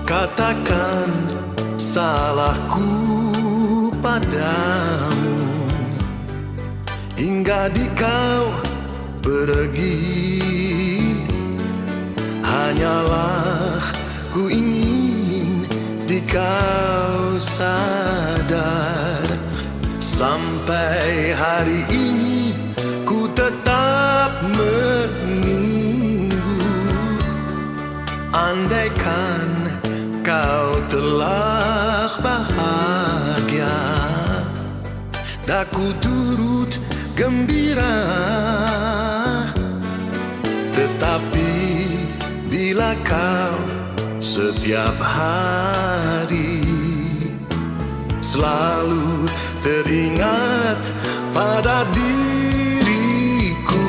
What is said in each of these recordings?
Katakan salahku padamu hingga di kau pergi. Hanyalah ku ingin di kau sadar. Sampai hari ini ku tetap menunggu. Andaikan kau telah bahagia, daku turut gembira. Tetapi bila kau setiap hari selalu teringat pada diriku,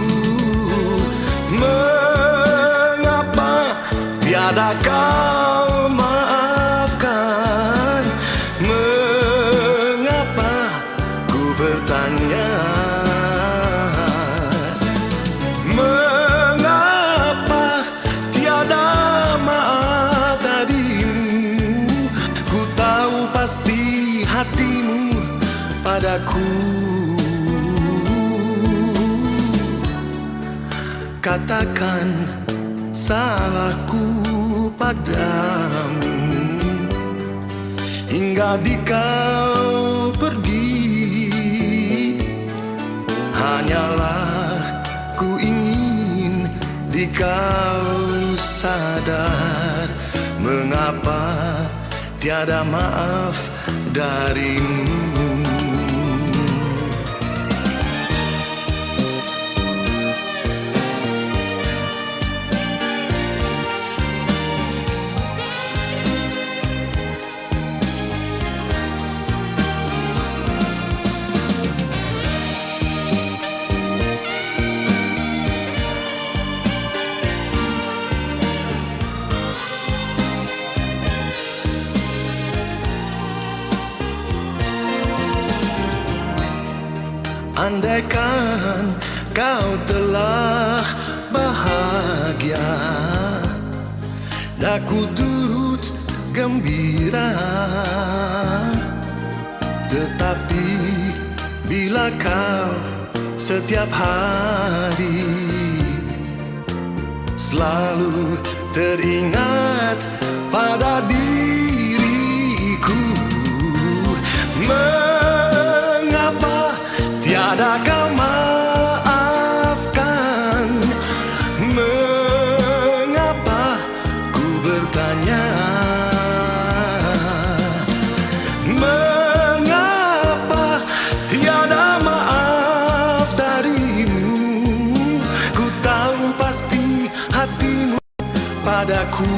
mengapa tiada kau maafkan? Mengapa ku bertanya? Mengapa tiada maaf darimu? Ku tahu pasti hatimu padaku. Katakan salahku padamu hingga di kau pergi. Hanyalah ku ingin di kau sadar. Mengapa tiada maaf darimu? Andaikan kau telah bahagia, daku turut gembira. Tetapi bila kau setiap hari selalu teringat pada diriku, mengapa tiada kau maafkan? Mengapa ku bertanya? Mengapa tiada maaf darimu? Ku tahu pasti hatimu padaku.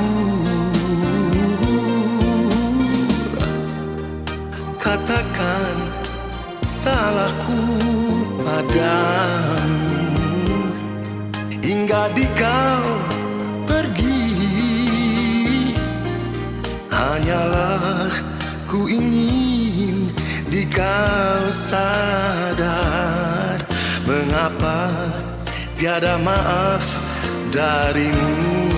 Katakan salahku padamu hingga di kau pergi. Hanyalah ku ingin di kau sadar. Mengapa tiada maaf darimu?